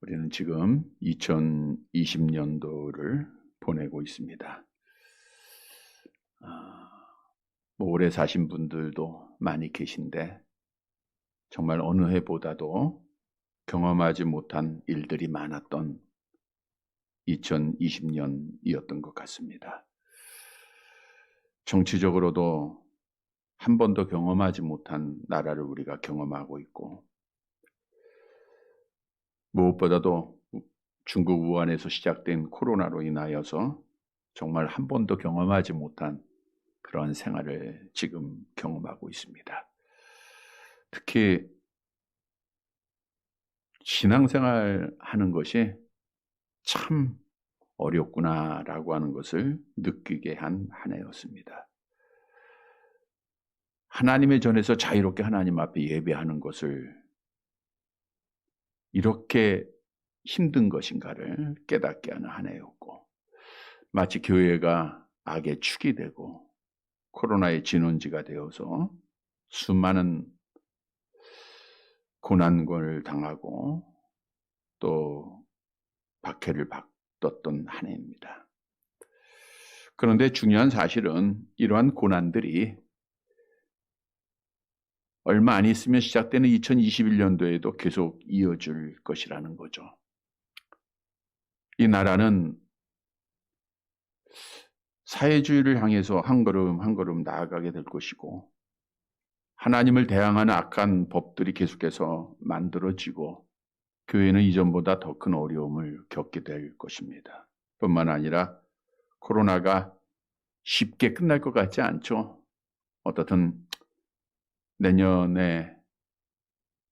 우리는 지금 2020년도를 보내고 있습니다. 오래 사신 분들도 많이 계신데 정말 어느 해보다도 경험하지 못한 일들이 많았던 2020년이었던 것 같습니다. 정치적으로도 한 번도 경험하지 못한 나라를 우리가 경험하고 있고, 무엇보다도 중국 우한에서 시작된 코로나로 인하여서 정말 한 번도 경험하지 못한 그런 생활을 지금 경험하고 있습니다. 특히 신앙생활 하는 것이 참 어렵구나라고 하는 것을 느끼게 한 해였습니다. 하나님의 전에서 자유롭게 하나님 앞에 예배하는 것을 이렇게 힘든 것인가를 깨닫게 하는 한 해였고, 마치 교회가 악의 축이 되고 코로나의 진원지가 되어서 수많은 고난을 당하고 또 박해를 받았던 한 해입니다. 그런데 중요한 사실은 이러한 고난들이 얼마 안 있으면 시작되는 2021년도에도 계속 이어질 것이라는 거죠. 이 나라는 사회주의를 향해서 한 걸음 한 걸음 나아가게 될 것이고, 하나님을 대항하는 악한 법들이 계속해서 만들어지고, 교회는 이전보다 더 큰 어려움을 겪게 될 것입니다. 뿐만 아니라 코로나가 쉽게 끝날 것 같지 않죠. 어떻든 내년에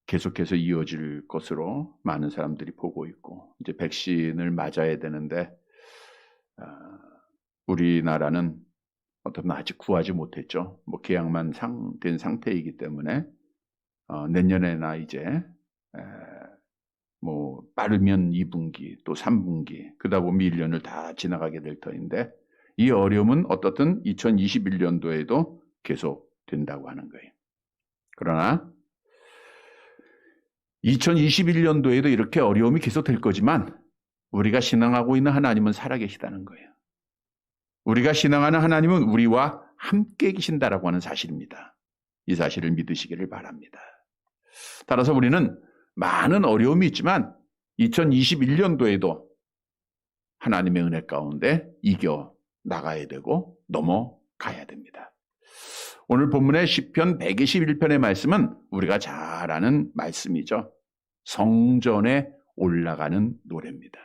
계속해서 이어질 것으로 많은 사람들이 보고 있고, 이제 백신을 맞아야 되는데 우리나라는 어떤 아직 구하지 못했죠. 계약만 된 상태이기 때문에 내년에나 이제 빠르면 2분기 또 3분기 그러다 보면 1년을 다 지나가게 될 터인데, 이 어려움은 어떻든 2021년도에도 계속 된다고 하는 거예요. 그러나 2021년도에도 이렇게 어려움이 계속 될 거지만 우리가 신앙하고 있는 하나님은 살아계시다는 거예요. 우리가 신앙하는 하나님은 우리와 함께 계신다라고 하는 사실입니다. 이 사실을 믿으시기를 바랍니다. 따라서 우리는 많은 어려움이 있지만 2021년도에도 하나님의 은혜 가운데 이겨 나가야 되고 넘어가야 됩니다. 오늘 본문의 시편 121편의 말씀은 우리가 잘 아는 말씀이죠. 성전에 올라가는 노래입니다.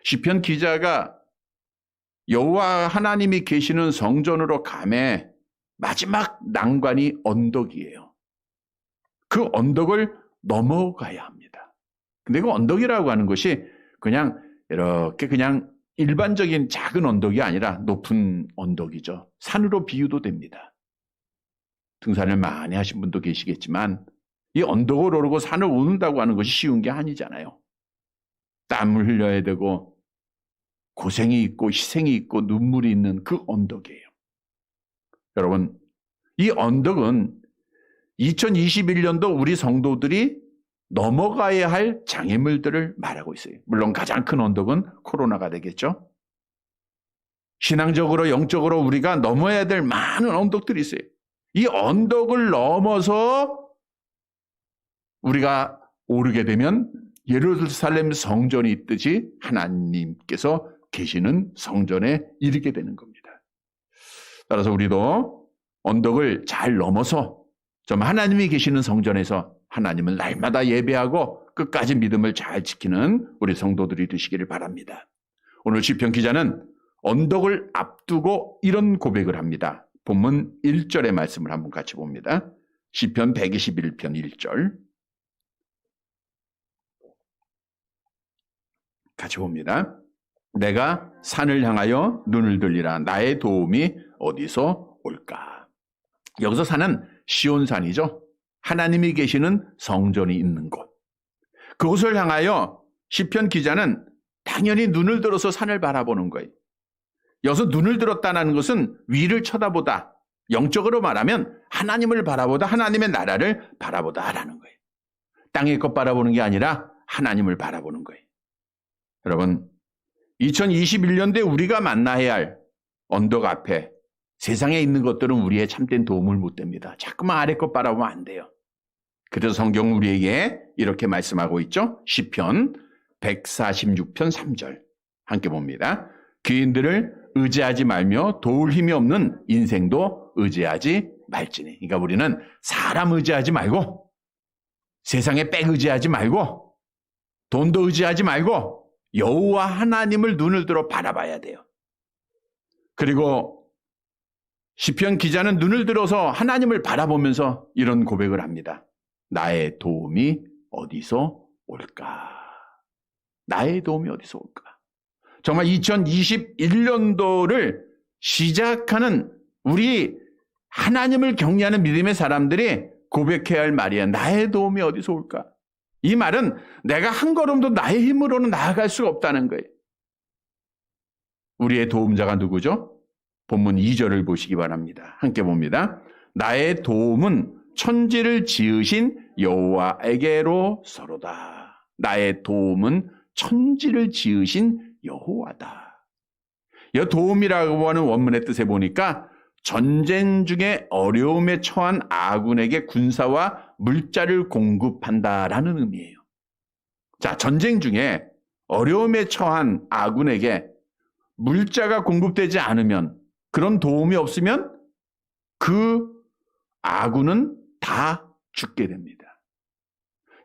시편 기자가 여호와 하나님이 계시는 성전으로 가매 마지막 난관이 언덕이에요. 그 언덕을 넘어가야 합니다. 근데 그 언덕이라고 하는 것이 그냥 이렇게 그냥 일반적인 작은 언덕이 아니라 높은 언덕이죠. 산으로 비유도 됩니다. 등산을 많이 하신 분도 계시겠지만 이 언덕을 오르고 산을 오른다고 하는 것이 쉬운 게 아니잖아요. 땀을 흘려야 되고 고생이 있고 희생이 있고 눈물이 있는 그 언덕이에요. 여러분, 이 언덕은 2021년도 우리 성도들이 넘어가야 할 장애물들을 말하고 있어요. 물론 가장 큰 언덕은 코로나가 되겠죠. 신앙적으로 영적으로 우리가 넘어야 될 많은 언덕들이 있어요. 이 언덕을 넘어서 우리가 오르게 되면 예루살렘 성전이 있듯이 하나님께서 계시는 성전에 이르게 되는 겁니다. 따라서 우리도 언덕을 잘 넘어서 좀 하나님이 계시는 성전에서 하나님을 날마다 예배하고 끝까지 믿음을 잘 지키는 우리 성도들이 되시기를 바랍니다. 오늘 시편 기자는 언덕을 앞두고 이런 고백을 합니다. 본문 1절의 말씀을 한번 같이 봅니다. 시편 121편 1절 같이 봅니다. 내가 산을 향하여 눈을 들리라. 나의 도움이 어디서 올까? 여기서 산은 시온산이죠. 하나님이 계시는 성전이 있는 곳. 그곳을 향하여 시편 기자는 당연히 눈을 들어서 산을 바라보는 거예요. 여기서 눈을 들었다는 것은 위를 쳐다보다, 영적으로 말하면 하나님을 바라보다, 하나님의 나라를 바라보다 하라는 거예요. 땅의 것 바라보는 게 아니라 하나님을 바라보는 거예요. 여러분, 2021년도에 우리가 만나야 할 언덕 앞에 세상에 있는 것들은 우리의 참된 도움을 못 됩니다. 자꾸만 아래 것 바라보면 안 돼요. 그래서 성경은 우리에게 이렇게 말씀하고 있죠. 시편 146편 3절 함께 봅니다. 귀인들을 의지하지 말며 도울 힘이 없는 인생도 의지하지 말지니. 그러니까 우리는 사람 의지하지 말고 세상에 빽 의지하지 말고 돈도 의지하지 말고 여호와 하나님을 눈을 들어 바라봐야 돼요. 그리고 시편 기자는 눈을 들어서 하나님을 바라보면서 이런 고백을 합니다. 나의 도움이 어디서 올까? 나의 도움이 어디서 올까? 정말 2021년도를 시작하는 우리 하나님을 경외하는 믿음의 사람들이 고백해야 할 말이야. 나의 도움이 어디서 올까? 이 말은 내가 한 걸음도 나의 힘으로는 나아갈 수가 없다는 거예요. 우리의 도움자가 누구죠? 본문 2절을 보시기 바랍니다. 함께 봅니다. 나의 도움은 천지를 지으신 여호와에게로서로다. 나의 도움은 천지를 지으신 여호와다. 이 도움이라고 하는 원문의 뜻에 보니까 전쟁 중에 어려움에 처한 아군에게 군사와 물자를 공급한다라는 의미예요. 자, 전쟁 중에 어려움에 처한 아군에게 물자가 공급되지 않으면, 그런 도움이 없으면 그 아군은 다 죽게 됩니다.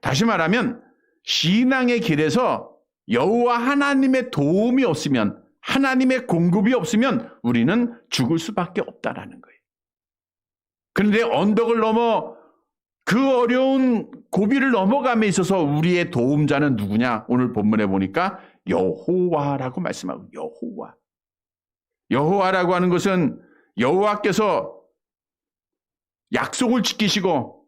다시 말하면 신앙의 길에서 여호와 하나님의 도움이 없으면, 하나님의 공급이 없으면 우리는 죽을 수밖에 없다라는 거예요. 그런데 언덕을 넘어 그 어려운 고비를 넘어감에 있어서 우리의 도움자는 누구냐? 오늘 본문에 보니까 여호와라고 말씀하고, 여호와. 여호와라고 하는 것은 여호와께서 약속을 지키시고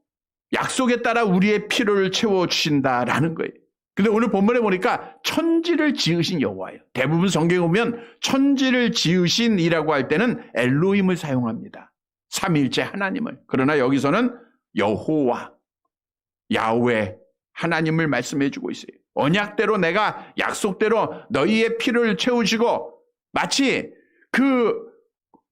약속에 따라 우리의 필요를 채워주신다라는 거예요. 근데 오늘 본문에 보니까 천지를 지으신 여호와예요. 대부분 성경에 보면 천지를 지으신이라고 할 때는 엘로힘을 사용합니다. 삼위일체 하나님을. 그러나 여기서는 여호와, 야훼, 하나님을 말씀해 주고 있어요. 언약대로 내가 약속대로 너희의 필요를 채우시고, 마치 그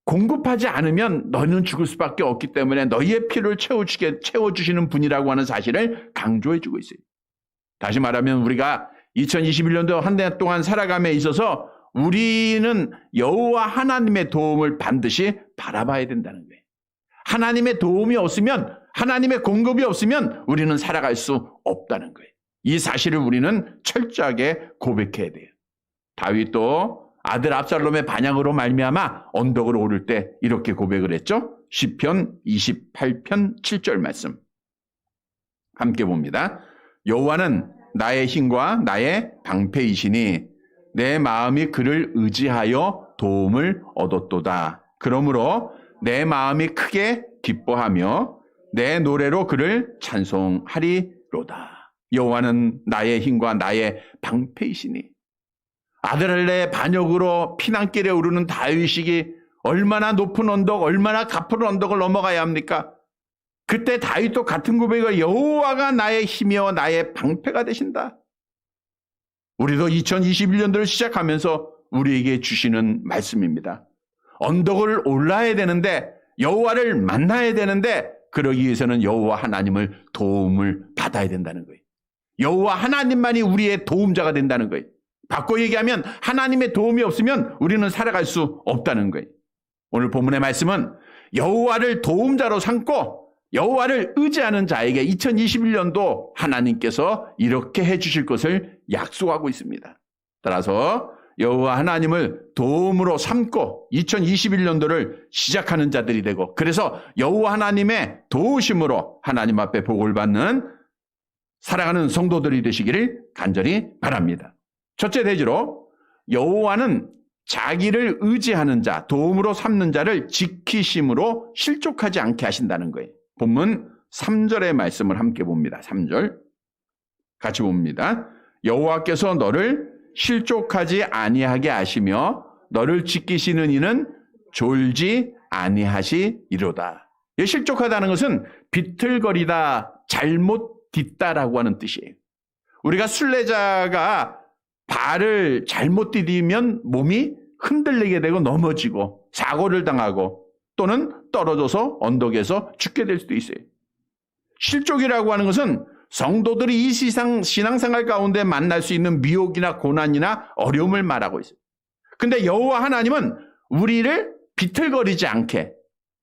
공급하지 않으면 너희는 죽을 수밖에 없기 때문에 너희의 필요를 채워주시는 분이라고 하는 사실을 강조해 주고 있어요. 다시 말하면 우리가 2021년도 한 해 동안 살아감에 있어서 우리는 여호와 하나님의 도움을 반드시 바라봐야 된다는 거예요. 하나님의 도움이 없으면, 하나님의 공급이 없으면 우리는 살아갈 수 없다는 거예요. 이 사실을 우리는 철저하게 고백해야 돼요. 다윗도 아들 압살롬의 반역으로 말미암아 언덕을 오를 때 이렇게 고백을 했죠. 시편 28편 7절 말씀 함께 봅니다. 여호와는 나의 힘과 나의 방패이시니 내 마음이 그를 의지하여 도움을 얻었도다. 그러므로 내 마음이 크게 기뻐하며 내 노래로 그를 찬송하리로다. 여호와는 나의 힘과 나의 방패이시니. 아들할례의 반역으로 피난길에 오르는 다윗이 얼마나 높은 언덕, 얼마나 가푸른 언덕을 넘어가야 합니까? 그때 다윗도 같은 고백을, 여호와가 나의 힘이여 나의 방패가 되신다. 우리도 2021년도를 시작하면서 우리에게 주시는 말씀입니다. 언덕을 올라야 되는데, 여호와를 만나야 되는데, 그러기 위해서는 여호와 하나님을 도움을 받아야 된다는 거예요. 여호와 하나님만이 우리의 도움자가 된다는 거예요. 바꿔 얘기하면 하나님의 도움이 없으면 우리는 살아갈 수 없다는 거예요. 오늘 본문의 말씀은 여호와를 도움자로 삼고 여호와를 의지하는 자에게 2021년도 하나님께서 이렇게 해주실 것을 약속하고 있습니다. 따라서 여호와 하나님을 도움으로 삼고 2021년도를 시작하는 자들이 되고, 그래서 여호와 하나님의 도우심으로 하나님 앞에 복을 받는 살아가는 성도들이 되시기를 간절히 바랍니다. 첫째 대지로 여호와는 자기를 의지하는 자, 도움으로 삼는 자를 지키심으로 실족하지 않게 하신다는 거예요. 본문 3절의 말씀을 함께 봅니다. 3절 같이 봅니다. 여호와께서 너를 실족하지 아니하게 하시며 너를 지키시는 이는 졸지 아니하시리로다. 실족하다는 것은 비틀거리다, 잘못 딛다라고 하는 뜻이에요. 우리가 순례자가 발을 잘못 디디면 몸이 흔들리게 되고 넘어지고 사고를 당하고 또는 떨어져서 언덕에서 죽게 될 수도 있어요. 실족이라고 하는 것은 성도들이 이 신앙생활 가운데 만날 수 있는 미혹이나 고난이나 어려움을 말하고 있어요. 근데 여호와 하나님은 우리를 비틀거리지 않게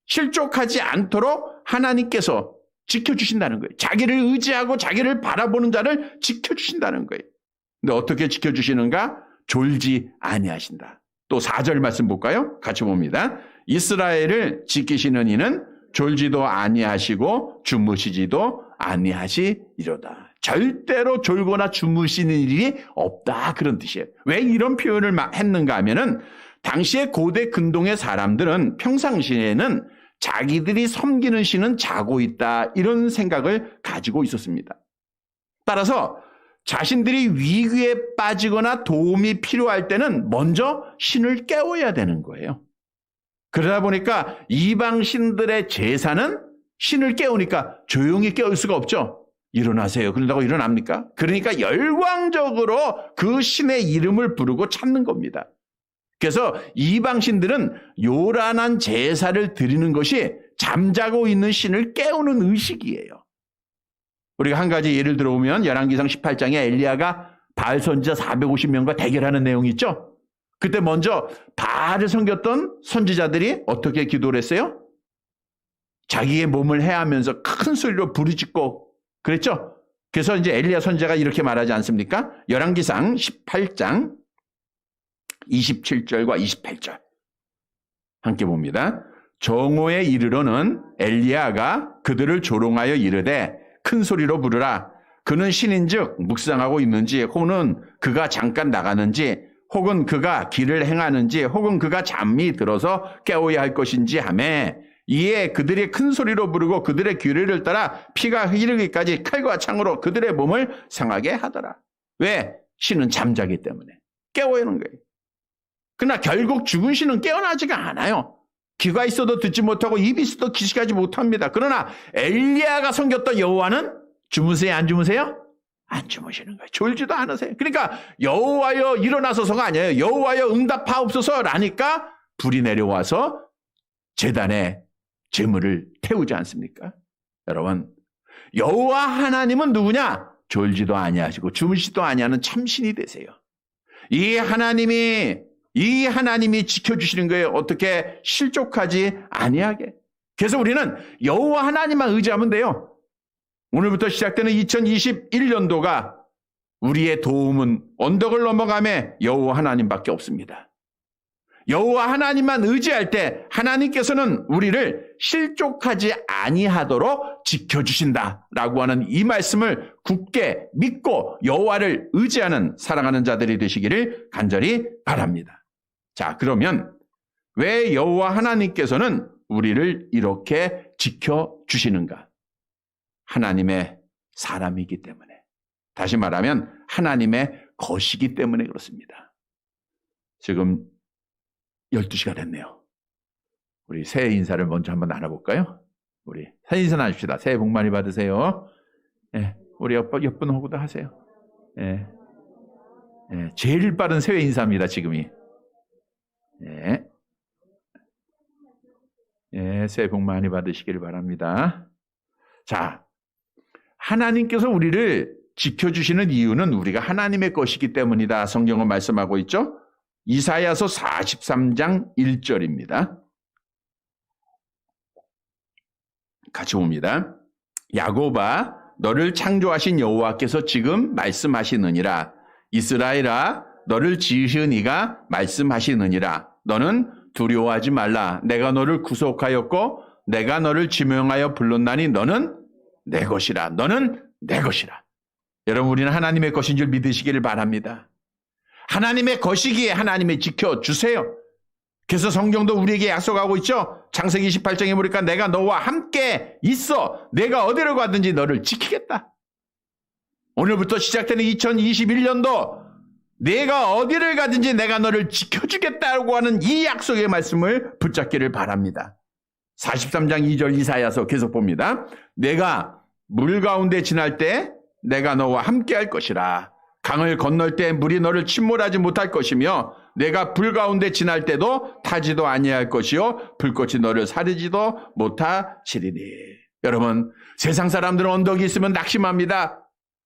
실족하지 않도록 하나님께서 지켜주신다는 거예요. 자기를 의지하고 자기를 바라보는 자를 지켜주신다는 거예요. 근데 어떻게 지켜주시는가? 졸지 아니하신다. 또 4절 말씀 볼까요? 같이 봅니다. 이스라엘을 지키시는 이는 졸지도 아니하시고 주무시지도 아니하시리로다. 절대로 졸거나 주무시는 일이 없다, 그런 뜻이에요. 왜 이런 표현을 했는가 하면은 당시에 고대 근동의 사람들은 평상시에는 자기들이 섬기는 신은 자고 있다, 이런 생각을 가지고 있었습니다. 따라서 자신들이 위기에 빠지거나 도움이 필요할 때는 먼저 신을 깨워야 되는 거예요. 그러다 보니까 이방 신들의 제사는 신을 깨우니까 조용히 깨울 수가 없죠. 일어나세요. 그런다고 일어납니까? 그러니까 열광적으로 그 신의 이름을 부르고 찾는 겁니다. 그래서 이방 신들은 요란한 제사를 드리는 것이 잠자고 있는 신을 깨우는 의식이에요. 우리가 한 가지 예를 들어보면 열왕기상 18장에 엘리야가 바알 선지자 450명과 대결하는 내용이 있죠. 그때 먼저 바알을 섬겼던 선지자들이 어떻게 기도를 했어요? 자기의 몸을 해하면서 큰 소리로 부르짖고 그랬죠. 그래서 이제 엘리야 선지자가 이렇게 말하지 않습니까? 열왕기상 18장 27절과 28절 함께 봅니다. 정오에 이르러는 엘리야가 그들을 조롱하여 이르되 큰 소리로 부르라. 그는 신인즉 묵상하고 있는지, 혹은 그가 잠깐 나가는지, 혹은 그가 길을 행하는지, 혹은 그가 잠이 들어서 깨워야 할 것인지 하매, 이에 그들이 큰 소리로 부르고 그들의 규례를 따라 피가 흐르기까지 칼과 창으로 그들의 몸을 상하게 하더라. 왜? 신은 잠자기 때문에 깨워야 하는 거예요. 그러나 결국 죽은 신은 깨어나지가 않아요. 귀가 있어도 듣지 못하고 입이 있어도 기식하지 못합니다. 그러나 엘리야가 섬겼던 여호와는 주무세요, 안 주무세요? 안 주무시는 거예요. 졸지도 않으세요. 그러니까 여호와여 일어나소서가 아니에요. 여호와여 응답하옵소서라니까 불이 내려와서 제단에 제물을 태우지 않습니까? 여러분, 여호와 하나님은 누구냐? 졸지도 아니하시고 주무시지도 아니하는 참신이 되세요. 이 하나님이 지켜주시는 거예요. 어떻게? 실족하지 아니하게. 그래서 우리는 여호와 하나님만 의지하면 돼요. 오늘부터 시작되는 2021년도가 우리의 도움은 언덕을 넘어가며 여호와 하나님밖에 없습니다. 여호와 하나님만 의지할 때 하나님께서는 우리를 실족하지 아니하도록 지켜주신다라고 하는 이 말씀을 굳게 믿고 여호와를 의지하는 사랑하는 자들이 되시기를 간절히 바랍니다. 자, 그러면 왜 여호와 하나님께서는 우리를 이렇게 지켜주시는가? 하나님의 사람이기 때문에, 다시 말하면 하나님의 것이기 때문에 그렇습니다. 지금 12시가 됐네요. 우리 새해 인사를 먼저 한번 나눠볼까요? 우리 새해 인사 나눕시다. 새해 복 많이 받으세요. 예, 우리 옆분 호구도 하세요. 예, 예, 제일 빠른 새해 인사입니다, 지금이. 예, 예, 새해 복 많이 받으시길 바랍니다. 자, 하나님께서 우리를 지켜주시는 이유는 우리가 하나님의 것이기 때문이다. 성경은 말씀하고 있죠. 이사야서 43장 1절입니다. 같이 봅니다. 야곱아, 너를 창조하신 여호와께서 지금 말씀하시느니라. 이스라엘아, 너를 지으신 이가 말씀하시느니라. 너는 두려워하지 말라. 내가 너를 구속하였고 내가 너를 지명하여 불렀나니 너는 내 것이라. 너는 내 것이라. 여러분, 우리는 하나님의 것인 줄 믿으시기를 바랍니다. 하나님의 것이기에 하나님이 지켜주세요. 그래서 성경도 우리에게 약속하고 있죠. 창세기 28장에 보니까 내가 너와 함께 있어. 내가 어디로 가든지 너를 지키겠다. 오늘부터 시작되는 2021년도 내가 어디를 가든지 내가 너를 지켜주겠다고 하는 이 약속의 말씀을 붙잡기를 바랍니다. 43장 2절 이사야서 계속 봅니다. 내가 물 가운데 지날 때 내가 너와 함께할 것이라. 강을 건널 때 물이 너를 침몰하지 못할 것이며 내가 불 가운데 지날 때도 타지도 아니할 것이요 불꽃이 너를 사르지도 못하시리니. 여러분, 세상 사람들은 언덕이 있으면 낙심합니다.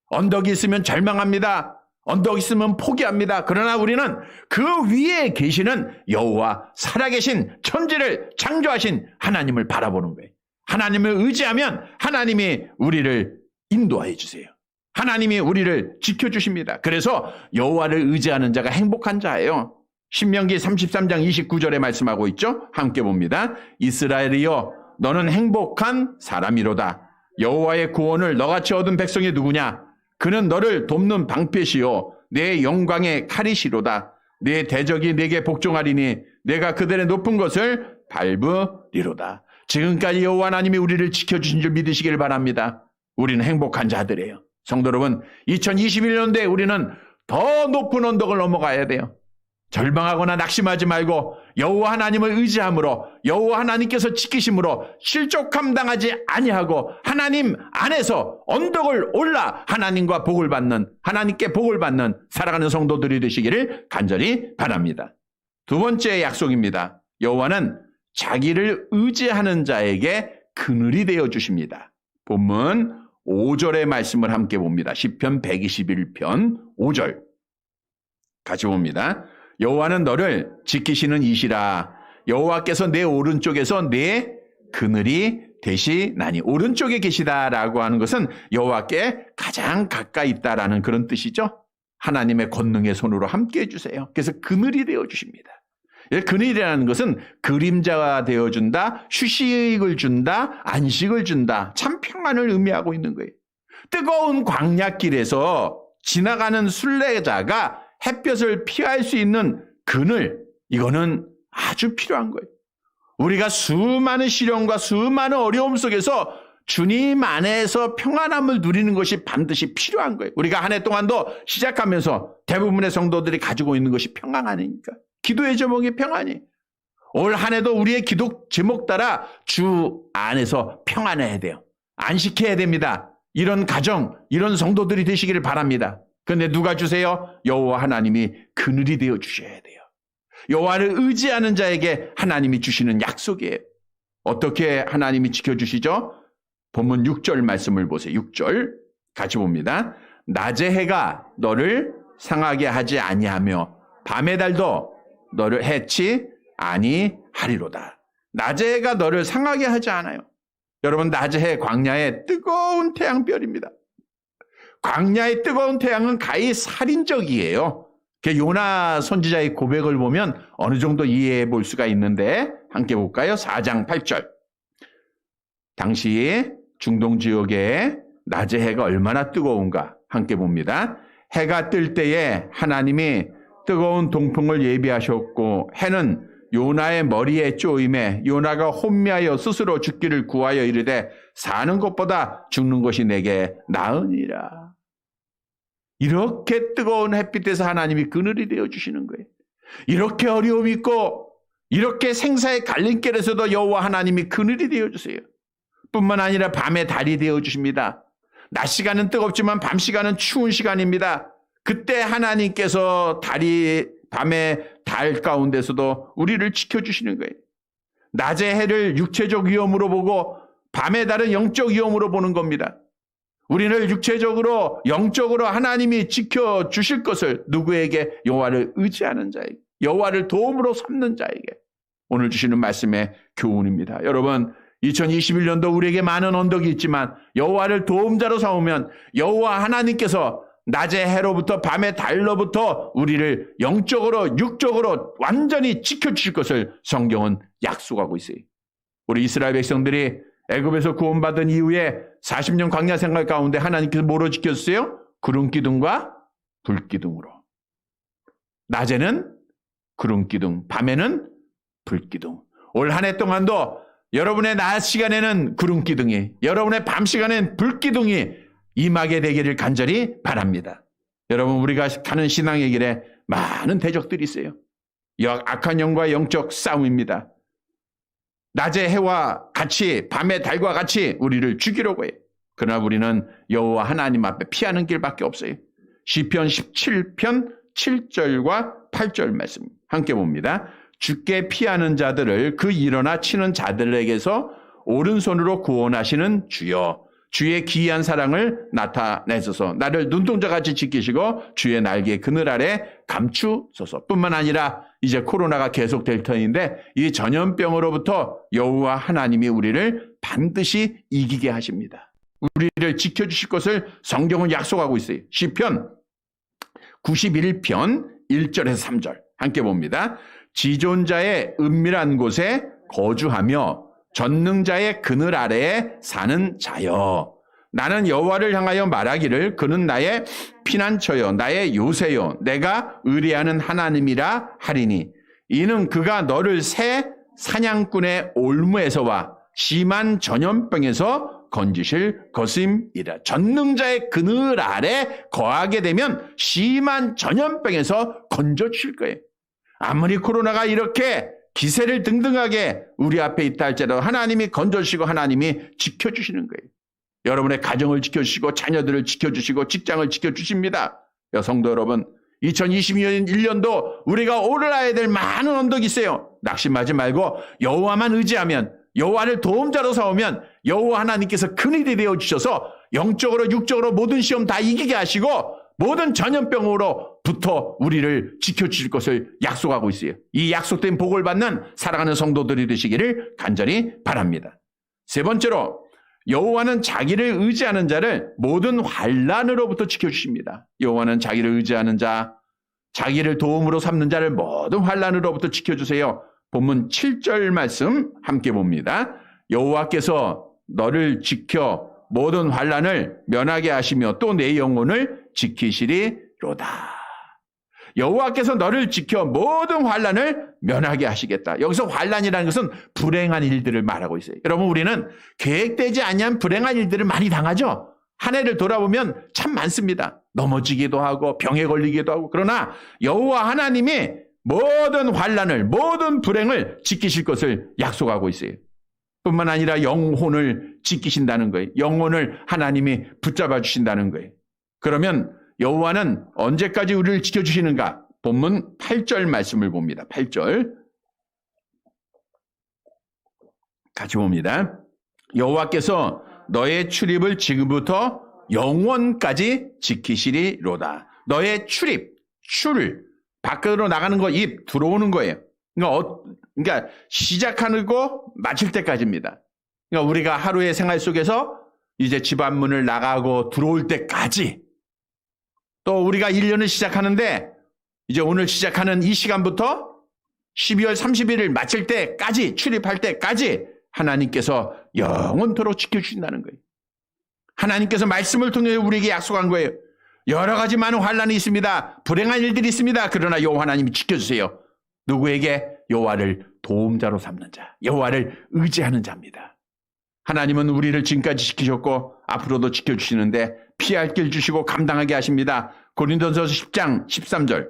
언덕이 있으면 절망합니다. 언덕이 있으면 포기합니다. 그러나 우리는 그 위에 계시는 여호와, 살아계신 천지를 창조하신 하나님을 바라보는 거예요. 하나님을 의지하면 하나님이 우리를 인도하여 주세요. 하나님이 우리를 지켜주십니다. 그래서 여호와를 의지하는 자가 행복한 자예요. 신명기 33장 29절에 말씀하고 있죠. 함께 봅니다. 이스라엘이여 너는 행복한 사람이로다. 여호와의 구원을 너같이 얻은 백성이 누구냐? 그는 너를 돕는 방패시요 내 영광의 칼이시로다. 내 대적이 내게 복종하리니 내가 그들의 높은 것을 밟으리로다. 지금까지 여호와 하나님이 우리를 지켜주신 줄 믿으시길 바랍니다. 우리는 행복한 자들이에요. 성도 여러분, 2021년도에 우리는 더 높은 언덕을 넘어가야 돼요. 절망하거나 낙심하지 말고 여호와 하나님을 의지함으로, 여호와 하나님께서 지키심으로 실족함 당하지 아니하고 하나님 안에서 언덕을 올라 하나님과 복을 받는, 하나님께 복을 받는 살아가는 성도들이 되시기를 간절히 바랍니다. 두 번째 약속입니다. 여호와는 자기를 의지하는 자에게 그늘이 되어 주십니다. 본문 5절의 말씀을 함께 봅니다. 시편 121편 5절 같이 봅니다. 여호와는 너를 지키시는 이시라. 여호와께서 내 오른쪽에서 내 그늘이 되시나니. 오른쪽에 계시다라고 하는 것은 여호와께 가장 가까이 있다라는 그런 뜻이죠. 하나님의 권능의 손으로 함께 해주세요. 그래서 그늘이 되어주십니다. 그늘이라는 것은 그림자가 되어준다, 휴식을 준다, 안식을 준다, 참 평안을 의미하고 있는 거예요. 뜨거운 광야길에서 지나가는 순례자가 햇볕을 피할 수 있는 그늘, 이거는 아주 필요한 거예요. 우리가 수많은 시련과 수많은 어려움 속에서 주님 안에서 평안함을 누리는 것이 반드시 필요한 거예요. 우리가 한 해 동안도 시작하면서 대부분의 성도들이 가지고 있는 것이 평안 아닙니까? 기도의 제목이 평안이. 올 한 해도 우리의 기도 제목 따라 주 안에서 평안해야 돼요. 안식해야 됩니다. 이런 가정, 이런 성도들이 되시기를 바랍니다. 그런데 누가 주세요? 여호와 하나님이 그늘이 되어 주셔야 돼요. 여호와를 의지하는 자에게 하나님이 주시는 약속이에요. 어떻게 하나님이 지켜주시죠? 본문 6절 말씀을 보세요. 6절 같이 봅니다. 낮의 해가 너를 상하게 하지 아니하며 밤의 달도 너를 해치 아니하리로다. 낮의 해가 너를 상하게 하지 않아요. 여러분, 낮의 해 광야의 뜨거운 태양별입니다. 광야의 뜨거운 태양은 가히 살인적이에요. 요나 선지자의 고백을 보면 어느 정도 이해해 볼 수가 있는데 함께 볼까요? 4장 8절. 당시 중동 지역의 낮의 해가 얼마나 뜨거운가 함께 봅니다. 해가 뜰 때에 하나님이 뜨거운 동풍을 예비하셨고 해는 요나의 머리에 쪼임에 요나가 혼미하여 스스로 죽기를 구하여 이르되 사는 것보다 죽는 것이 내게 나으니라. 이렇게 뜨거운 햇빛에서 하나님이 그늘이 되어주시는 거예요. 이렇게 어려움이 있고 이렇게 생사의 갈림길에서도 여호와 하나님이 그늘이 되어주세요. 뿐만 아니라 밤에 달이 되어주십니다. 낮 시간은 뜨겁지만 밤 시간은 추운 시간입니다. 그때 하나님께서 밤에 달 가운데서도 우리를 지켜주시는 거예요. 낮의 해를 육체적 위험으로 보고 밤의 달은 영적 위험으로 보는 겁니다. 우리를 육체적으로 영적으로 하나님이 지켜주실 것을 누구에게? 여호와를 의지하는 자에게, 여호와를 도움으로 삼는 자에게. 오늘 주시는 말씀의 교훈입니다. 여러분, 2021년도 우리에게 많은 언덕이 있지만 여호와를 도움자로 삼으면 여호와 하나님께서 낮의 해로부터 밤의 달로부터 우리를 영적으로 육적으로 완전히 지켜주실 것을 성경은 약속하고 있어요. 우리 이스라엘 백성들이 애굽에서 구원받은 이후에 40년 광야 생활 가운데 하나님께서 뭐로 지켜주세요? 구름 기둥과 불 기둥으로. 낮에는 구름 기둥, 밤에는 불 기둥. 올 한 해 동안도 여러분의 낮 시간에는 구름 기둥이, 여러분의 밤 시간에는 불 기둥이 임하게 되기를 간절히 바랍니다. 여러분, 우리가 가는 신앙의 길에 많은 대적들이 있어요. 악한 영과 영적 싸움입니다. 낮의 해와 같이 밤의 달과 같이 우리를 죽이려고 해요. 그러나 우리는 여호와 하나님 앞에 피하는 길밖에 없어요. 시편 17편 7절과 8절 말씀 함께 봅니다. 주께 피하는 자들을 그 일어나 치는 자들에게서 오른손으로 구원하시는 주여, 주의 기이한 사랑을 나타내소서. 나를 눈동자같이 지키시고 주의 날개 그늘 아래 감추소서. 뿐만 아니라 이제 코로나가 계속될 터인데 이 전염병으로부터 여호와 하나님이 우리를 반드시 이기게 하십니다. 우리를 지켜주실 것을 성경은 약속하고 있어요. 시편 91편 1절에서 3절 함께 봅니다. 지존자의 은밀한 곳에 거주하며 전능자의 그늘 아래에 사는 자여, 나는 여호와를 향하여 말하기를 그는 나의 피난처여 나의 요새여 내가 의뢰하는 하나님이라 하리니 이는 그가 너를 새 사냥꾼의 올무에서와 심한 전염병에서 건지실 것임이라. 전능자의 그늘 아래 거하게 되면 심한 전염병에서 건져주실 거예요. 아무리 코로나가 이렇게 기세를 등등하게 우리 앞에 있다 할지라도 하나님이 건져주시고 하나님이 지켜주시는 거예요. 여러분의 가정을 지켜주시고 자녀들을 지켜주시고 직장을 지켜주십니다. 성도 여러분, 2021년도 우리가 오르라야 될 많은 언덕이 있어요. 낙심하지 말고 여호와만 의지하면, 여호와를 도움자로 삼으면 여호와 하나님께서 큰일이 되어주셔서 영적으로 육적으로 모든 시험 다 이기게 하시고 모든 전염병으로부터 우리를 지켜주실 것을 약속하고 있어요. 이 약속된 복을 받는 사랑하는 성도들이 되시기를 간절히 바랍니다. 세 번째로, 여호와는 자기를 의지하는 자를 모든 환난으로부터 지켜주십니다. 여호와는 자기를 의지하는 자, 자기를 도움으로 삼는 자를 모든 환난으로부터 지켜주세요. 본문 7절 말씀 함께 봅니다. 여호와께서 너를 지켜 모든 환난을 면하게 하시며 또 내 영혼을 지키시리로다. 여호와께서 너를 지켜 모든 환난을 면하게 하시겠다. 여기서 환난이라는 것은 불행한 일들을 말하고 있어요. 여러분, 우리는 계획되지 않은 불행한 일들을 많이 당하죠. 한 해를 돌아보면 참 많습니다. 넘어지기도 하고 병에 걸리기도 하고. 그러나 여호와 하나님이 모든 환난을, 모든 불행을 지키실 것을 약속하고 있어요. 뿐만 아니라 영혼을 지키신다는 거예요. 영혼을 하나님이 붙잡아 주신다는 거예요. 그러면 여호와는 언제까지 우리를 지켜주시는가? 본문 8절 말씀을 봅니다. 8절 같이 봅니다. 여호와께서 너의 출입을 지금부터 영원까지 지키시리로다. 너의 출입, 밖으로 나가는 거, 입, 들어오는 거예요. 그러니까 시작하는 거 마칠 때까지입니다. 그러니까 우리가 하루의 생활 속에서 이제 집 앞문을 나가고 들어올 때까지, 또 우리가 1년을 시작하는데 이제 오늘 시작하는 이 시간부터 12월 31일 마칠 때까지, 출입할 때까지 하나님께서 영원토록 지켜주신다는 거예요. 하나님께서 말씀을 통해 우리에게 약속한 거예요. 여러 가지 많은 환난이 있습니다. 불행한 일들이 있습니다. 그러나 여호와 하나님이 지켜주세요. 누구에게? 여호와를 도움자로 삼는 자, 여호와를 의지하는 자입니다. 하나님은 우리를 지금까지 지키셨고 앞으로도 지켜주시는데 피할 길 주시고 감당하게 하십니다. 고린도전서 10장 13절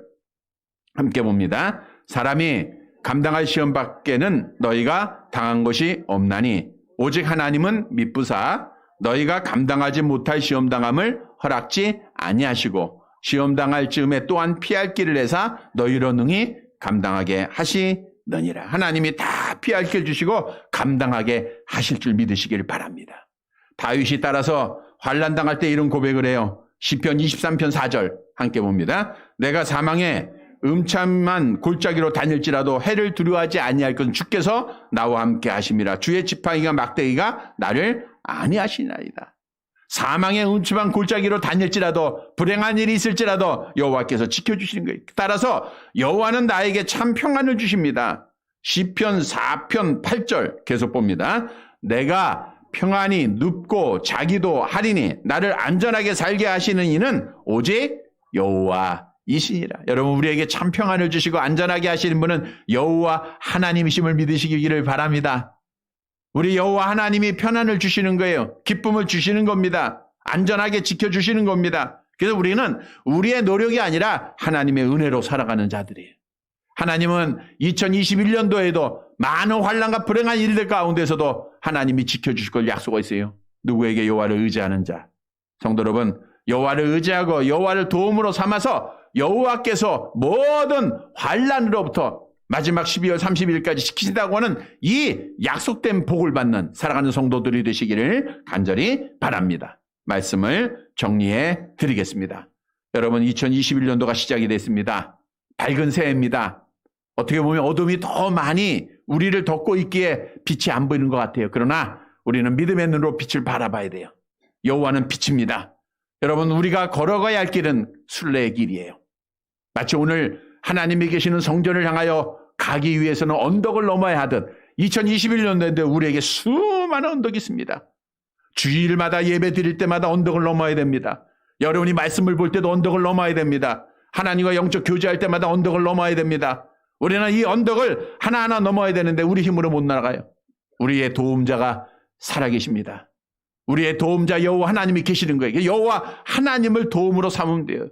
함께 봅니다. 사람이 감당할 시험 밖에는 너희가 당한 것이 없나니 오직 하나님은 미쁘사 너희가 감당하지 못할 시험당함을 허락지 아니하시고 시험당할 즈음에 또한 피할 길을 내사 너희로 능히 감당하게 하시느니라. 하나님이 다 피할 길 주시고 감당하게 하실 줄 믿으시길 바랍니다. 다윗이 따라서 환난 당할 때 이런 고백을 해요. 시편 23편 4절 함께 봅니다. 내가 사망의 음참한 골짜기로 다닐지라도 해를 두려워하지 아니할 것은 주께서 나와 함께 하심이라. 주의 지팡이가 막대기가 나를 아니하시나이다. 사망의 음침한 골짜기로 다닐지라도 불행한 일이 있을지라도 여호와께서 지켜주시는 거예요. 따라서 여호와는 나에게 참 평안을 주십니다. 시편 4편 8절 계속 봅니다. 내가 평안히 눕고 자기도 하리니 나를 안전하게 살게 하시는 이는 오직 여호와이시니라. 여러분, 우리에게 참 평안을 주시고 안전하게 하시는 분은 여호와 하나님이심을 믿으시기를 바랍니다. 우리 여호와 하나님이 편안을 주시는 거예요. 기쁨을 주시는 겁니다. 안전하게 지켜주시는 겁니다. 그래서 우리는 우리의 노력이 아니라 하나님의 은혜로 살아가는 자들이에요. 하나님은 2021년도에도 많은 환난과 불행한 일들 가운데서도 하나님이 지켜주실 걸 약속하고 있어요. 누구에게? 여호와를 의지하는 자. 성도 여러분, 여호와를 의지하고 여호와를 도움으로 삼아서 여호와께서 모든 환난으로부터 마지막 12월 30일까지 지키신다고 하는 이 약속된 복을 받는 살아가는 성도들이 되시기를 간절히 바랍니다. 말씀을 정리해 드리겠습니다. 여러분, 2021년도가 시작이 됐습니다. 밝은 새해입니다. 어떻게 보면 어둠이 더 많이 우리를 덮고 있기에 빛이 안 보이는 것 같아요. 그러나 우리는 믿음의 눈으로 빛을 바라봐야 돼요. 여호와는 빛입니다. 여러분, 우리가 걸어가야 할 길은 순례의 길이에요. 마치 오늘 하나님이 계시는 성전을 향하여 가기 위해서는 언덕을 넘어야 하듯 2021년도에 우리에게 수많은 언덕이 있습니다. 주일마다 예배 드릴 때마다 언덕을 넘어야 됩니다. 여러분이 말씀을 볼 때도 언덕을 넘어야 됩니다. 하나님과 영적 교제할 때마다 언덕을 넘어야 됩니다. 우리는 이 언덕을 하나하나 넘어야 되는데 우리 힘으로 못 나가요. 우리의 도움자가 살아계십니다. 우리의 도움자 여호와 하나님이 계시는 거예요. 여호와 하나님을 도움으로 삼으면 돼요.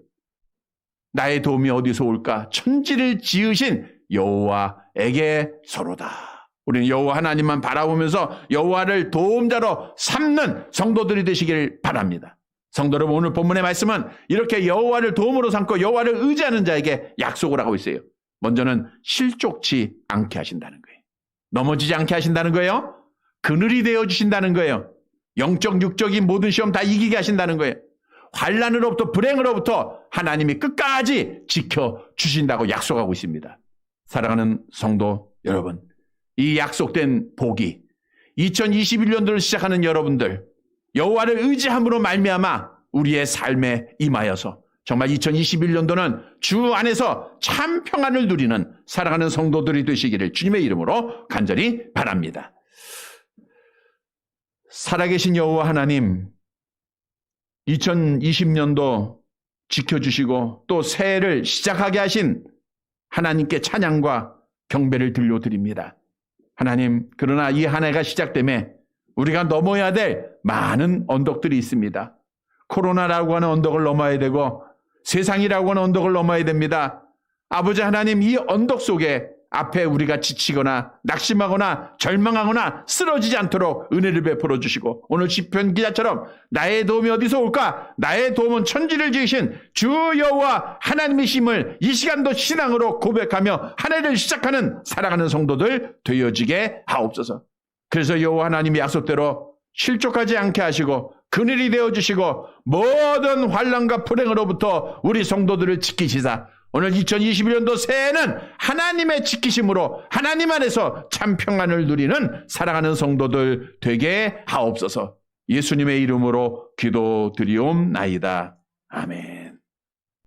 나의 도움이 어디서 올까? 천지를 지으신 여호와에게 서로다. 우리는 여호와 하나님만 바라보면서 여호와를 도움자로 삼는 성도들이 되시길 바랍니다. 성도 여러분, 오늘 본문의 말씀은 이렇게 여호와를 도움으로 삼고 여호와를 의지하는 자에게 약속을 하고 있어요. 먼저는 실족치 않게 하신다는 거예요. 넘어지지 않게 하신다는 거예요. 그늘이 되어주신다는 거예요. 영적 육적인 모든 시험 다 이기게 하신다는 거예요. 환난으로부터 불행으로부터 하나님이 끝까지 지켜주신다고 약속하고 있습니다. 사랑하는 성도 여러분, 이 약속된 복이 2021년도를 시작하는 여러분들, 여호와를 의지함으로 말미암아 우리의 삶에 임하여서 정말 2021년도는 주 안에서 참 평안을 누리는 사랑하는 성도들이 되시기를 주님의 이름으로 간절히 바랍니다. 살아계신 여호와 하나님, 2020년도 지켜주시고 또 새해를 시작하게 하신 하나님께 찬양과 경배를 들려드립니다. 하나님, 그러나 이 한 해가 시작되면 우리가 넘어야 될 많은 언덕들이 있습니다. 코로나라고 하는 언덕을 넘어야 되고 세상이라고 하는 언덕을 넘어야 됩니다. 아버지 하나님, 이 언덕 속에 앞에 우리가 지치거나 낙심하거나 절망하거나 쓰러지지 않도록 은혜를 베풀어 주시고, 오늘 시편 기자처럼 나의 도움이 어디서 올까? 나의 도움은 천지를 지으신 주 여호와 하나님이심을 이 시간도 신앙으로 고백하며 한 해를 시작하는 사랑하는 성도들 되어지게 하옵소서. 그래서 여호와 하나님의 약속대로 실족하지 않게 하시고 그늘이 되어주시고 모든 환난과 불행으로부터 우리 성도들을 지키시사 오늘 2021년도 새해는 하나님의 지키심으로 하나님 안에서 참 평안을 누리는 사랑하는 성도들 되게 하옵소서. 예수님의 이름으로 기도드리옵나이다. 아멘.